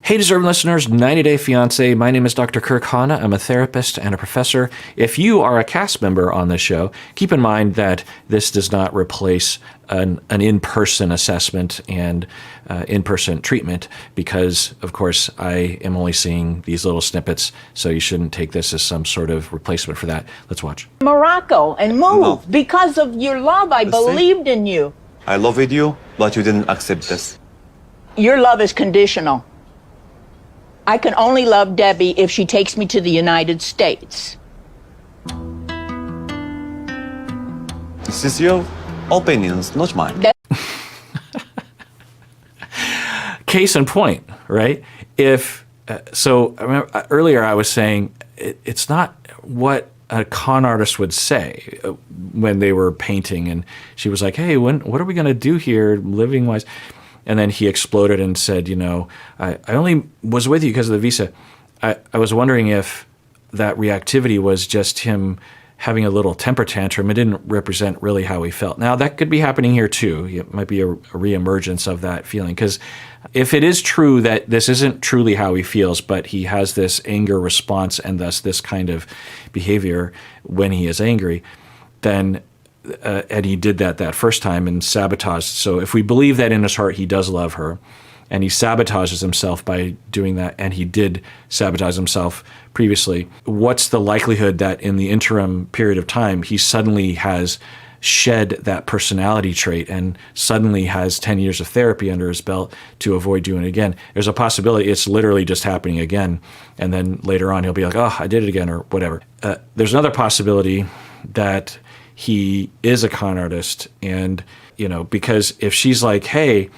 Hey, deserving listeners, 90 Day Fiancé. My name is Dr. Kirk Honda. I'm a therapist and a professor. If you are a cast member on this show, keep in mind that this does not replace an in-person assessment and in-person treatment because, of course, I am only seeing these little snippets, so you shouldn't take this as some sort of replacement for that. Let's watch. Morocco and move No. because of your love. I believed in you. I loved you, but you didn't accept this. Your love is conditional. I can only love Debbie if she takes me to the United States. This is your opinions, not mine. Case in point, right? If so, I remember, earlier I was saying it's not what a con artist would say when they were painting, and she was like, "Hey, what are we going to do here, living wise?" And then he exploded and said, I only was with you because of the visa. I was wondering if that reactivity was just him having a little temper tantrum. It didn't represent really how he felt. Now, that could be happening here too. It might be a reemergence of that feeling. Because if it is true that this isn't truly how he feels, but he has this anger response and thus this kind of behavior when he is angry, then and he did that first time and sabotaged. So if we believe that in his heart he does love her, and he sabotages himself by doing that, and he did sabotage himself previously, what's the likelihood that in the interim period of time he suddenly has shed that personality trait and suddenly has 10 years of therapy under his belt to avoid doing it again? There's a possibility it's literally just happening again, and then later on he'll be like, oh, I did it again, or whatever. There's another possibility that he is a con artist, and because if she's like, hey,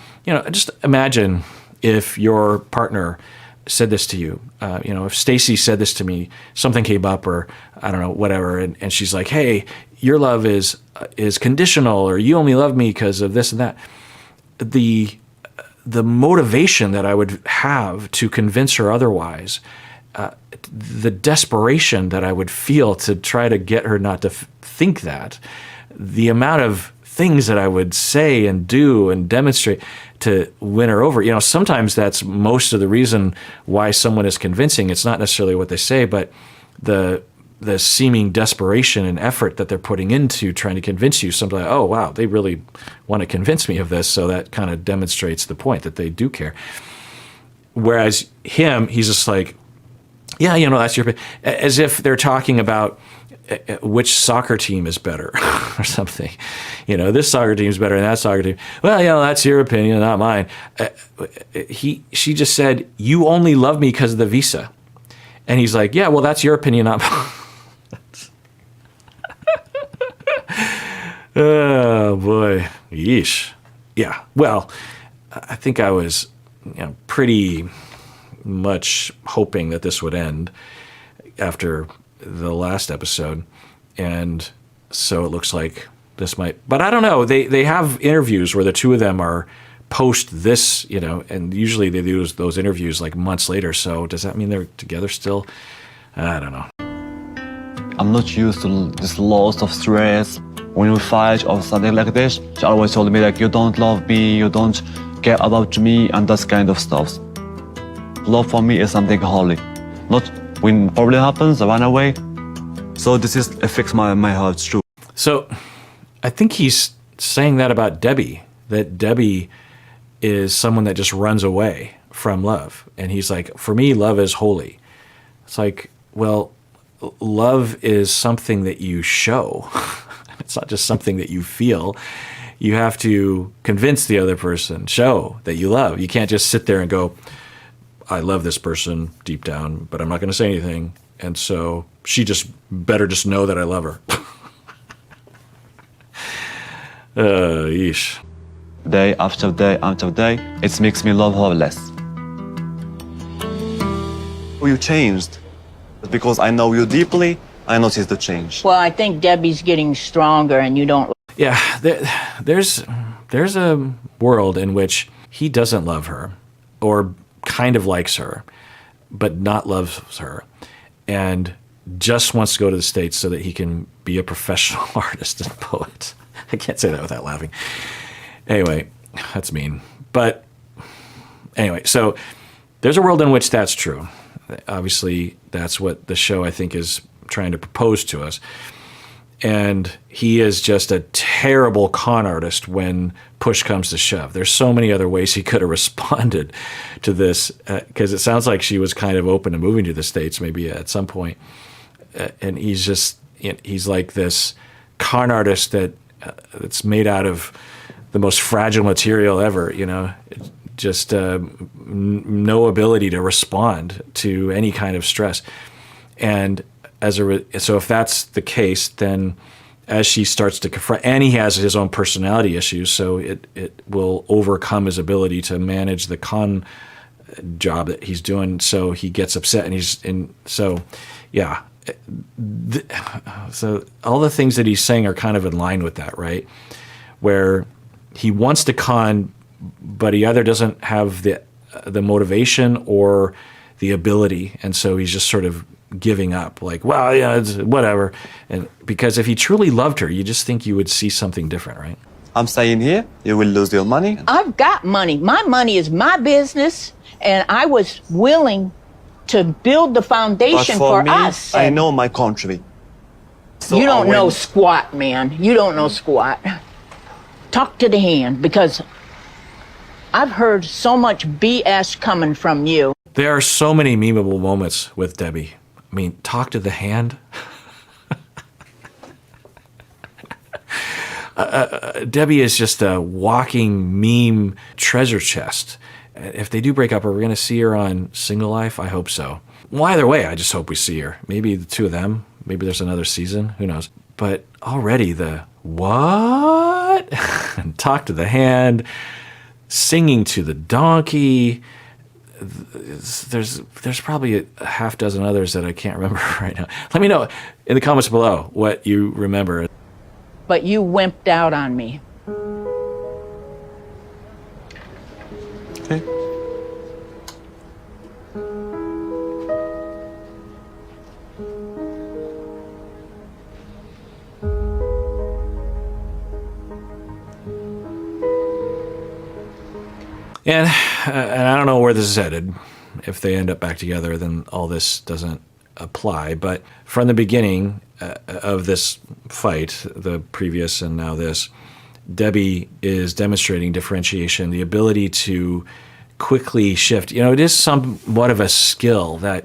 just imagine if your partner said this to you, if Stacy said this to me, something came up, or I don't know, whatever, and she's like, hey, your love is conditional, or you only love me because of this and that. The motivation that I would have to convince her otherwise, the desperation that I would feel to try to get her not to think that, the amount of things that I would say and do and demonstrate to win her over. Sometimes that's most of the reason why someone is convincing. It's not necessarily what they say, but the seeming desperation and effort that they're putting into trying to convince you. Something like, oh, wow, they really want to convince me of this. So that kind of demonstrates the point that they do care. Whereas he's just like, yeah, that's your opinion. As if they're talking about which soccer team is better or something. This soccer team is better than that soccer team. Well, that's your opinion, not mine. She just said, you only love me because of the visa. And he's like, yeah, well, that's your opinion, not mine. Oh, boy. Yeesh. Yeah, well, I think I was pretty much hoping that this would end after the last episode, and so it looks like this might, but I don't know. They have interviews where the two of them are post this, and usually they do those interviews like months later. So does that mean they're together still? I don't know. I'm not used to this loss of stress. When we fight or something like this, she always told me like, you don't love me, you don't care about me, and that kind of stuff. Love for me is something holy. Not when problem happens, I run away. So this affects my heart too. So I think he's saying that about Debbie, that Debbie is someone that just runs away from love. And he's like, for me, love is holy. It's like, well, love is something that you show. It's not just something that you feel. You have to convince the other person, show that you love. You can't just sit there and go, I love this person deep down, but I'm not going to say anything. And so she just better just know that I love her. Yeesh. Day after day after day, it makes me love her less. You changed. Because I know you deeply, I noticed the change. Well, I think Debbie's getting stronger and you don't. Yeah, there's a world in which he doesn't love her, or kind of likes her, but not loves her, and just wants to go to the States so that he can be a professional artist and poet. I can't say that without laughing. Anyway, that's mean. But anyway, so there's a world in which that's true. Obviously, that's what the show, I think, is trying to propose to us. And he is just a terrible con artist when push comes to shove. There's so many other ways he could have responded to this, because it sounds like she was kind of open to moving to the States maybe at some point. And he's like this con artist that's made out of the most fragile material ever, just no ability to respond to any kind of stress. And so if that's the case, then as she starts to confront, and he has his own personality issues, so it will overcome his ability to manage the con job that he's doing. So he gets upset, so all the things that he's saying are kind of in line with that, right? Where he wants to con, but he either doesn't have the motivation or the ability, and so he's just sort of giving up, like, well, yeah, it's whatever. And because if he truly loved her, you just think you would see something different, right? I'm staying here. You will lose your money. I've got money. My money is my business, and I was willing to build the foundation for me, us. I know my country. So you don't know squat, man. You don't know squat. Talk to the hand, because I've heard so much BS coming from you. There are so many memeable moments with Debbie. I mean, talk to the hand. Debbie is just a walking meme treasure chest. If they do break up, are we going to see her on Single Life? I hope so. Well, either way, I just hope we see her. Maybe the two of them. Maybe there's another season. Who knows? But already the what? And talk to the hand, singing to the donkey. There's probably a half dozen others that I can't remember right now. Let me know in the comments below what you remember. But you wimped out on me. Okay. And I don't know where this is headed. If they end up back together, then all this doesn't apply. But from the beginning of this fight, the previous and now this, Debbie is demonstrating differentiation, the ability to quickly shift. It is somewhat of a skill that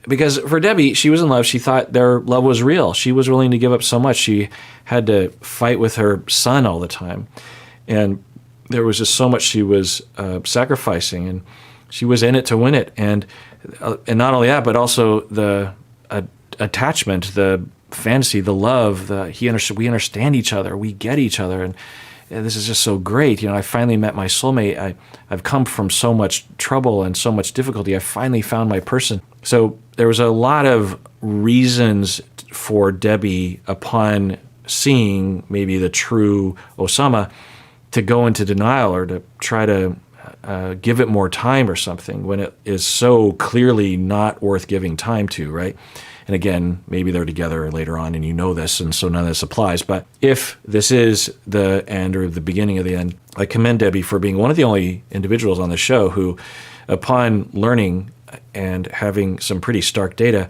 because for Debbie, she was in love. She thought their love was real. She was willing to give up so much. She had to fight with her son all the time. And there was just so much she was sacrificing, and she was in it to win it. And not only that, but also the attachment, the fantasy, the love. We understand each other, we get each other, and this is just so great. I finally met my soulmate. I've come from so much trouble and so much difficulty. I finally found my person. So there was a lot of reasons for Debbie, upon seeing maybe the true Oussama, to go into denial or to try to give it more time or something, when it is so clearly not worth giving time to, right? And again, maybe they're together later on and this, and so none of this applies. But if this is the end or the beginning of the end, I commend Debbie for being one of the only individuals on the show who, upon learning and having some pretty stark data,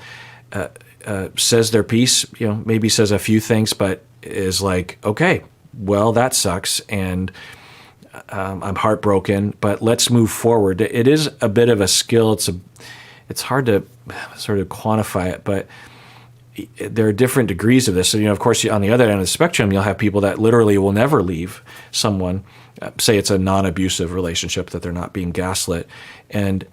says their piece, maybe says a few things, but is like, okay, well, that sucks, and I'm heartbroken, but let's move forward. It is a bit of a skill. It's hard to sort of quantify it, but there are different degrees of this. So, of course, on the other end of the spectrum, you'll have people that literally will never leave someone. Say it's a non-abusive relationship, that they're not being gaslit, and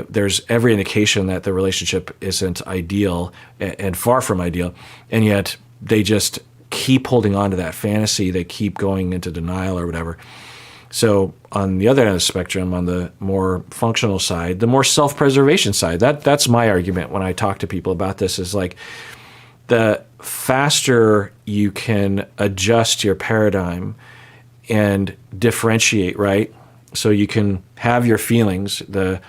there's every indication that the relationship isn't ideal and far from ideal, and yet they just keep holding on to that fantasy. They keep going into denial or whatever. So on the other end of the spectrum, on the more functional side, the more self-preservation side, that's my argument when I talk to people about this, is like, the faster you can adjust your paradigm and differentiate, right? So you can have your feelings, the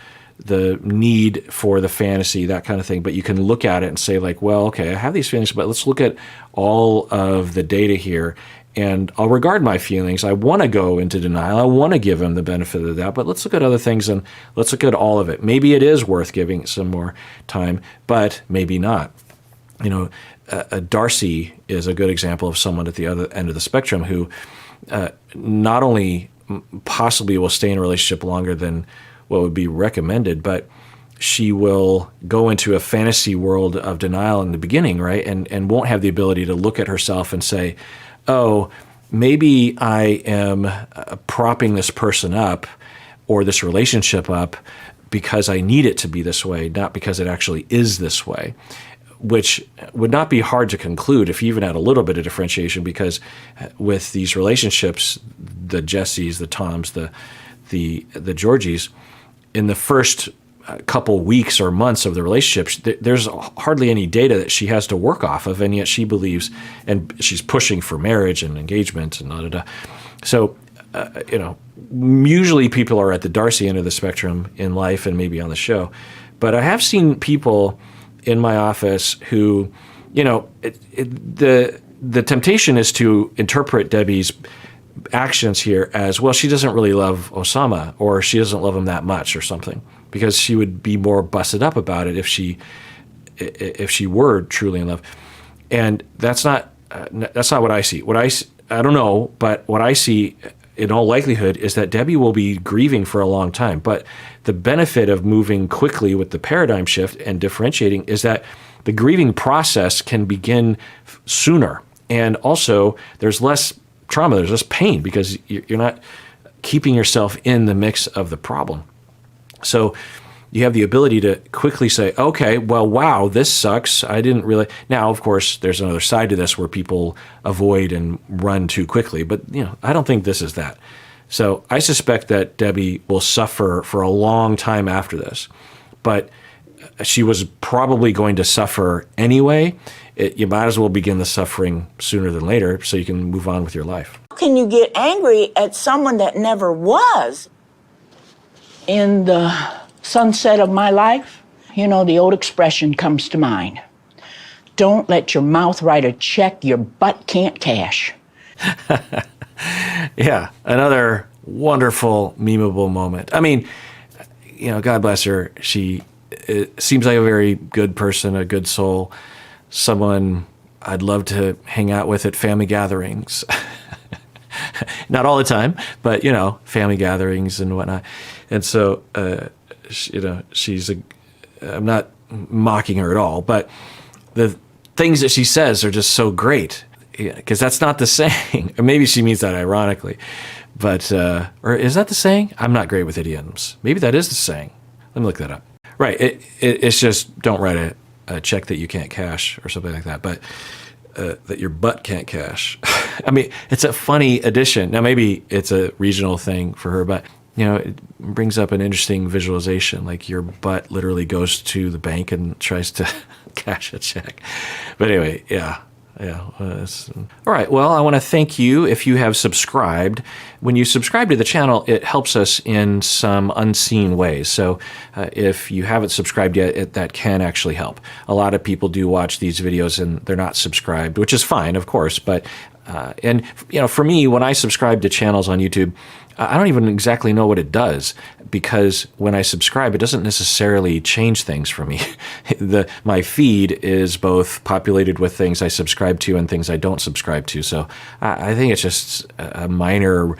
need for the fantasy, that kind of thing, but you can look at it and say, like, well, okay, I have these feelings, but let's look at all of the data here and I'll regard my feelings. I want to go into denial. I want to give him the benefit of the doubt, but let's look at other things and let's look at all of it. Maybe it is worth giving some more time, but maybe not. You know, Darcy is a good example of someone at the other end of the spectrum who not only possibly will stay in a relationship longer than what would be recommended, but she will go into a fantasy world of denial in the beginning, right? And won't have the ability to look at herself and say, oh, maybe I am propping this person up or this relationship up because I need it to be this way, not because it actually is this way, which would not be hard to conclude if you even had a little bit of differentiation, because with these relationships, the Jessies, the Toms, the Georgies, in the first couple weeks or months of the relationship, there's hardly any data that she has to work off of, and yet she believes, and she's pushing for marriage and engagement and da-da-da. So, usually people are at the Darcy end of the spectrum in life and maybe on the show. But I have seen people in my office who, the temptation is to interpret Debbie's actions here as, well, she doesn't really love Oussama, or she doesn't love him that much or something, because she would be more busted up about it if she were truly in love. And that's not what I see. I don't know, but what I see in all likelihood is that Debbie will be grieving for a long time. But the benefit of moving quickly with the paradigm shift and differentiating is that the grieving process can begin sooner. And also there's less trauma, there's less pain, because you're not keeping yourself in the mix of the problem. So you have the ability to quickly say, okay, well, wow, this sucks. I didn't really. Now, of course, there's another side to this where people avoid and run too quickly. But, I don't think this is that. So I suspect that Debbie will suffer for a long time after this. But she was probably going to suffer anyway. You might as well begin the suffering sooner than later so you can move on with your life. How can you get angry at someone that never was? In the sunset of my life, the old expression comes to mind. Don't let your mouth write a check your butt can't cash. Yeah, another wonderful, memeable moment. I mean, God bless her. She seems like a very good person, a good soul, someone I'd love to hang out with at family gatherings. Not all the time, but, family gatherings and whatnot. And so, I'm not mocking her at all, but the things that she says are just so great, because that's not the saying. Or maybe she means that ironically, but, or is that the saying? I'm not great with idioms. Maybe that is the saying. Let me look that up. Right. It's just, don't write a check that you can't cash or something like that, but that your butt can't cash. I mean, it's a funny addition. Now, maybe it's a regional thing for her, but it brings up an interesting visualization, like your butt literally goes to the bank and tries to cash a check. But anyway, yeah. All right. Well, I want to thank you if you have subscribed. When you subscribe to the channel, it helps us in some unseen ways. So if you haven't subscribed yet, that can actually help. A lot of people do watch these videos and they're not subscribed, which is fine, of course. But for me, when I subscribe to channels on YouTube, I don't even exactly know what it does, because when I subscribe, it doesn't necessarily change things for me. My feed is both populated with things I subscribe to and things I don't subscribe to. So I think it's just a minor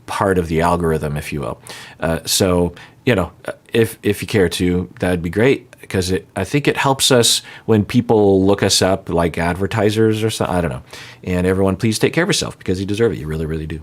part of the algorithm, if you will. So if you care to, that'd be great, because I think it helps us when people look us up like advertisers or something. I don't know. And everyone, please take care of yourself, because you deserve it. You really, really do.